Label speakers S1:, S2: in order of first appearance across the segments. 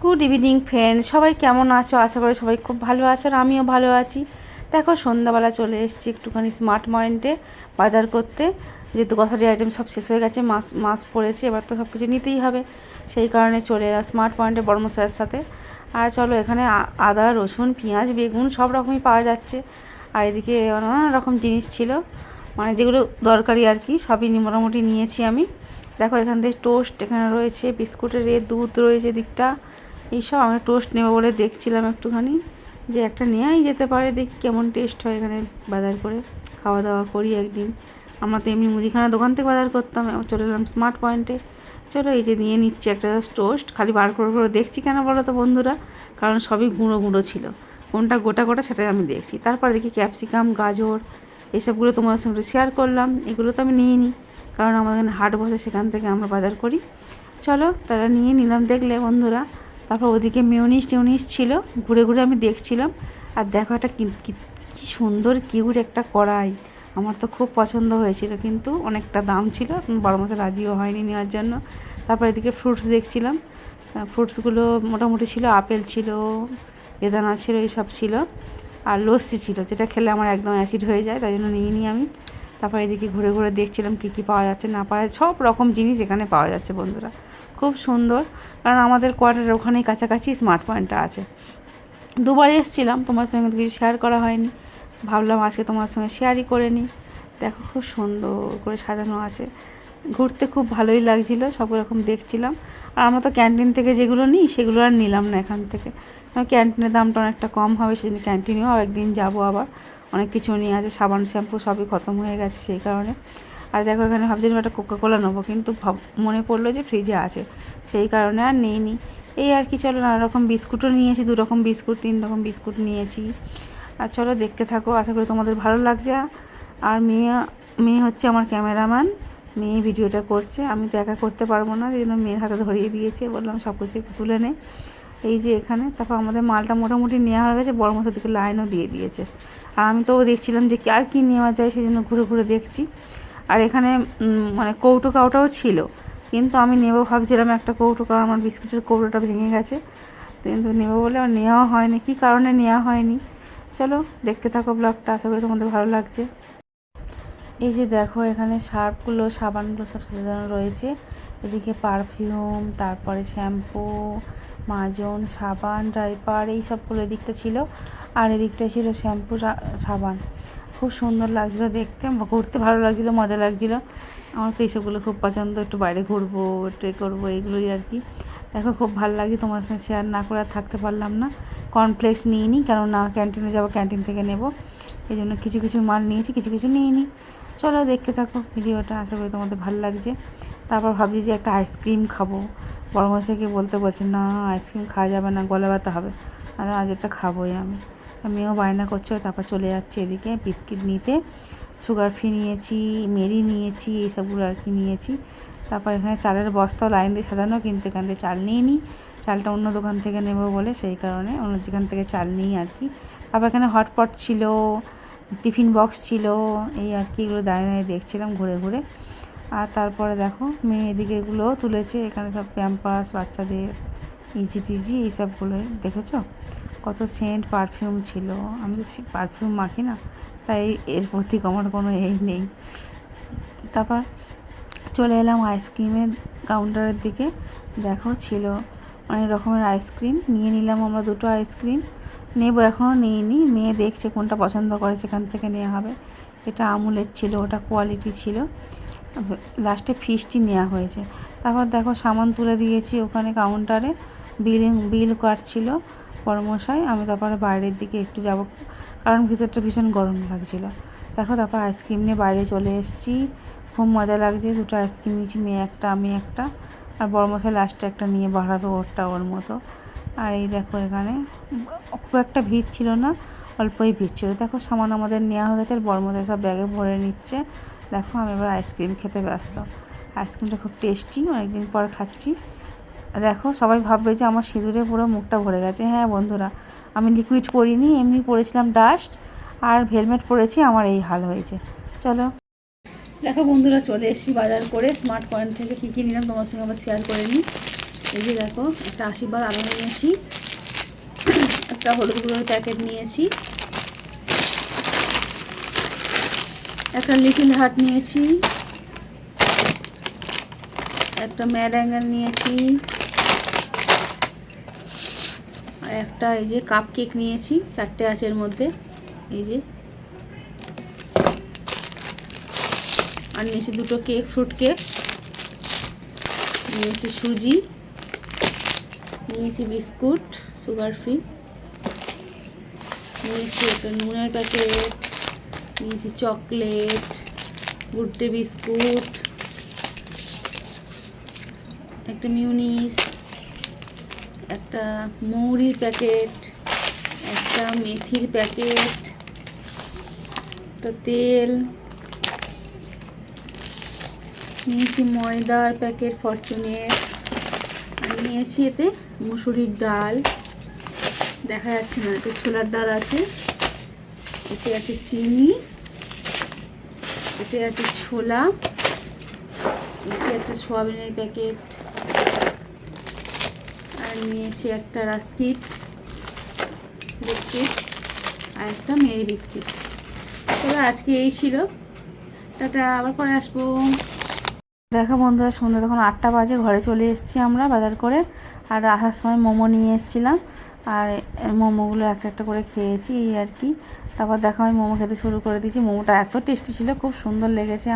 S1: Good evening friend, সবাই কেমন আছো? আশা করি সবাই খুব ভালো আছো, আর আমিও ভালো আছি। দেখো সন্ধ্যাবেলা চলে এসেছি একটুখানি স্মার্ট পয়েন্টে বাজার করতে, যেহেতু গ্রসারি আইটেম সব শেষ হয়ে গেছে, মাস মাস পড়েছে, এবার তো সব কিছু নিতেই হবে। সেই কারণে চলে এলাম স্মার্ট পয়েন্টে বড়মশাইয়ের সাথে। আর চলো, এখানে আদা, রসুন, পেঁয়াজ, বেগুন সব রকমই পাওয়া যাচ্ছে। আর এদিকে নানা রকম জিনিস ছিল, মানে যেগুলো দরকারি আর কি, সবই মোটামুটি নিয়েছি আমি। দেখো এখান থেকে টোস্ট এখানে রয়েছে, বিস্কুটের দুধ রয়েছে দিকটা, এইসব। আমি টোস্ট নেবো বলে দেখছিলাম একটুখানি, যে একটা নেওয়াই যেতে পারে, দেখি কেমন টেস্ট হয় এখানে বাজার করে, খাওয়া দাওয়া করি একদিন। আমরা তো এমনি মুদিখানা দোকান থেকে বাজার করতাম, চলে এলাম স্মার্ট পয়েন্টে। চলো, এই যে নিয়ে নিচ্ছি একটা টোস্ট, খালি বার করে দেখছি কেন বলো তো বন্ধুরা, কারণ সবই গুঁড়ো গুঁড়ো ছিল, কোনটা গোটা গোটা সেটাই আমি দেখছি। তারপর দেখি ক্যাপসিকাম, গাজর, এসবগুলো তোমাদের সঙ্গে শেয়ার করলাম। এগুলো তো আমি নিয়ে নিই, কারণ আমাদের এখানে হাট বসে, সেখান থেকে আমরা বাজার করি। চলো, তারা নিয়ে নিলাম, দেখলে বন্ধুরা। তারপর ওদিকে মেয়োনিজ ছিল, ঘুরে ঘুরে আমি দেখছিলাম। আর দেখো একটা কি সুন্দর কিউট একটা কড়াই, আমার তো খুব পছন্দ হয়েছিল, কিন্তু অনেকটা দাম ছিল, বড় মাসে রাজিও হয়নি নেওয়ার জন্য। তারপর এদিকে ফ্রুটস দেখছিলাম, ফ্রুটসগুলো মোটামুটি ছিল, আপেল ছিল, বেদানা ছিল, এইসব ছিল। আর লস্যি ছিল, যেটা খেলে আমার একদম অ্যাসিড হয়ে যায়, তাই জন্য নিয়ে নিই আমি। তারপর এদিকে ঘুরে ঘুরে দেখছিলাম কী কী পাওয়া যাচ্ছে না পাওয়া যাচ্ছে, সব রকম জিনিস এখানে পাওয়া যাচ্ছে বন্ধুরা, খুব সুন্দর। কারণ আমাদের কোয়ার্টারের ওখানেই কাছাকাছি স্মার্ট পয়েন্টটা আছে। দুবারই এসেছিলাম, তোমার সঙ্গে তো কিছু শেয়ার করা হয়নি, ভাবলাম আজকে তোমার সঙ্গে শেয়ারই করে নিই। দেখো খুব সুন্দর করে সাজানো আছে, ঘুরতে খুব ভালোই লাগছিলো, সব রকম দেখছিলাম। আর আমরা তো ক্যান্টিন থেকে যেগুলো নিই সেগুলো আর নিলাম না এখান থেকে, কারণ ক্যান্টিনের দামটা অনেকটা কম হবে, সেই জন্য ক্যান্টিনেও একদিন যাবো আবার। অনেক কিছু নিয়ে আছে, সাবান শ্যাম্পু সবই খতম হয়ে গেছে সেই কারণে। আর দেখো এখানে ভাবছিলাম একটা কোকাকোলা নেবো, কিন্তু মনে পড়লো যে ফ্রিজে আছে, সেই কারণে আর নিইনি। এই আর কি, চলো, নানা রকম বিস্কুটও নিয়েছি, 2 রকম বিস্কুট, 3 রকম বিস্কুট নিয়েছি। আর চলো দেখতে থাকো, আশা করি তোমাদের ভালো লাগছে। আর মেয়ে হচ্ছে আমার ক্যামেরাম্যান, মেয়ে ভিডিওটা করছে, আমি তো একা করতে পারবো না, এই জন্য মেয়ের হাতে ধরিয়ে দিয়েছে, বললাম সব কিছু একটু তুলে নে। এই যে এখানে, তারপর আমাদের মালটা মোটামুটি নেওয়া হয়ে গেছে, বড় মশার দিকে লাইনও দিয়ে দিয়েছে। আর আমি তো দেখছিলাম যে আর কি নেওয়া যায়, সেই জন্য ঘুরে ঘুরে দেখছি। আর এখানে মানে কৌটোটাও ছিল, কিন্তু আমি নেবো ভাবছিলাম একটা কৌটো, কারণ আমার বিস্কুটের কৌটোটা ভেঙে গেছে, কিন্তু নেবো বলে আর নেওয়া হয়নি, কী কারণে নেওয়া হয়নি। চলো দেখতে থাকো ব্লগটা, আশা করি তোমাদের ভালো লাগছে। এই যে দেখো এখানে সার্ফগুলো, সাবানগুলো সব সাজানো রয়েছে, এদিকে পারফিউম, তারপরে শ্যাম্পু, মাজন, সাবান, ডাইপার, এই সবগুলো এদিকটা ছিল। আর এদিকটা ছিল শ্যাম্পু, সাবান। খুব সুন্দর লাগছিলো দেখতে, ঘুরতে ভালো লাগছিলো, মজা লাগছিলো। আমার তো এইসবগুলো খুব পছন্দ, একটু বাইরে ঘুরবো, একটু এ করবো, এইগুলোই আর কি। দেখো খুব ভালো লাগছে, তোমার সঙ্গে শেয়ার না করে আর থাকতে পারলাম না। কর্নফ্লেক্স নিয়ে নিই, কেননা ক্যান্টিনে যাবো, ক্যান্টিন থেকে নেব, এই জন্য কিছু কিছু মাল নিয়েছি, কিছু কিছু নিয়ে নিই। চলো দেখতে থাকো ভিডিওটা, আশা করি তোমাদের ভালো লাগছে। তারপর ভাবছি যে একটা আইসক্রিম খাবো, বড় মশাইকে বলতে বলছে না আইসক্রিম খাওয়া যাবে না, গলা ব্যথা হবে। আর আজ এটা খাবোই আমি, মেয়েও বায়না করছে। তারপর চলে যাচ্ছে এদিকে বিস্কিট নিতে, সুগার ফ্রি নিয়েছি, মেরি নিয়েছি, এইসবগুলো আর কি নিয়েছি। তারপর এখানে চালের বস্তাও লাইন দিয়ে সাজানো, কিন্তু এখান থেকে চাল নিয়ে নিই, চালটা অন্য দোকান থেকে নেবো বলে, সেই কারণে অন্য যেখান থেকে চাল নিই আর কি। তারপর এখানে হটপট ছিল, টিফিন বক্স ছিল, এই আর কি, এগুলো দাঁড়িয়ে দাঁড়িয়ে দেখছিলাম ঘুরে ঘুরে। আর তারপরে দেখো মেয়ে এদিকে এগুলোও তুলেছে, এখানে সব প্যাম্পাস বাচ্চাদের, ইজি টিজি, এইসবগুলোই দেখেছো, কত সেন্ট পারফিউম ছিল। আমি তো পারফিউম মাখি না, তাই এর প্রতি আমার কোনো এই নেই। তারপর চলে এলাম আইসক্রিমের কাউন্টারের দিকে, দেখো ছিল অনেক রকমের আইসক্রিম, নিয়ে নিলাম আমরা 2টো আইসক্রিম, নেবো, এখনও নিইনি, মেয়ে দেখছে কোনটা পছন্দ করে সেখান থেকে নেওয়া হবে। এটা আমুলের ছিল, ওটা কোয়ালিটি ছিল, লাস্টে ফিসটি নেওয়া হয়েছে। তারপর দেখো সামান তুলে দিয়েছি ওখানে কাউন্টারে, বিল কাটছিল বড়মশাই। আমি তারপরে বাইরের দিকে একটু যাব, কারণ ভিতরটা ভীষণ গরম লাগছিলো। দেখো তারপর আইসক্রিম নিয়ে বাইরে চলে এসেছি, খুব মজা লাগছে, 2টো আইসক্রিম নিয়েছি, মেয়ে একটা আমি একটা, আর বড়মশাই লাস্টে একটা নিয়ে বাড়াবে ওরটা ওর মতো। আর এই দেখো এখানে খুব একটা ভিড় ছিল না, অল্পই ভিড় ছিল। দেখো সামান আমাদের নেওয়া হয়ে গেছে, আর বড়মশাই সব ব্যাগে ভরে নিচ্ছে। দেখো আমি এবার আইসক্রিম খেতে ব্যস্ত, আইসক্রিমটা খুব টেস্টি, অনেকদিন পর খাচ্ছি। দেখো সবাই ভাববে যে আমার সিঁদুরে পুরো মুখটা ভরে গেছে। হ্যাঁ বন্ধুরা, আমি লিকুইড পরিনি, এমনি পরেছিলাম ডাস্ট আর হেলমেট পরেছি, আমার এই হাল হয়েছে। চলো দেখো বন্ধুরা, চলে এসেছি বাজার করে স্মার্ট পয়েন্ট থেকে, কী কী নিলাম তোমার সঙ্গে আবার শেয়ার করে নিই। এই যে দেখো একটা আশীর্বাদ আলু নিয়েছি, একটা হলুদ গুঁড়োর প্যাকেট নিয়েছি, একটা লিটল হার্ট নিয়েছি, একটা ম্যাড অ্যাঙ্গেল নিয়েছি, আর একটা এই যে কাপ কেক নিয়েছি, 4টে আছে এর মধ্যে। এই যে আর নিয়েছি 2টো কেক, ফ্রুট কেক নিয়েছি, সুজি নিয়েছি, বিস্কুট সুগার ফ্রি নিয়েছি, একটা নুনের প্যাকেট নিয়েছি, চকলেট, গুড ডে বিস্কুট, একটা মিউনিস, একটা মৌরির প্যাকেট, একটা মেথির প্যাকেট, একটা তেল নিয়েছি, ময়দার প্যাকেট ফরচুনের, আর নিয়েছি এতে মুসুরির ডাল, দেখা যাচ্ছে না, এতে ছোলার ডাল আছে, এতে আছে চিনি, এতে আছে ছোলা, এতে একটা সোয়াবিনের প্যাকেট, আর নিয়েছি একটা রাস্কিট বিস্কিট, আর একটা মেরি বিস্কিট। তবে আজকে এই ছিল, টাটা, আবার পরে আসবো। দেখো বন্ধুরা, সন্ধ্যা তখন 8টা বাজে, ঘরে চলে এসেছি আমরা বাজার করে। আর আসার সময় মোমো নিয়ে এসেছিলাম, আর মোমোগুলো একটা একটা করে খেয়েছি এই আর কি। তারপর দেখো আমি মোমো খেতে শুরু করে দিয়েছি। মোমোটা এত টেস্টি ছিল, খুব সুন্দর লেগেছে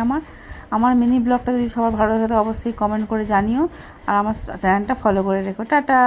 S1: আমার মিনি ব্লগটা যদি সবার ভালো লাগে তো অবশ্যই কমেন্ট করে জানিও, আর আমার চ্যানেলটা ফলো করে রেখো। টাটা।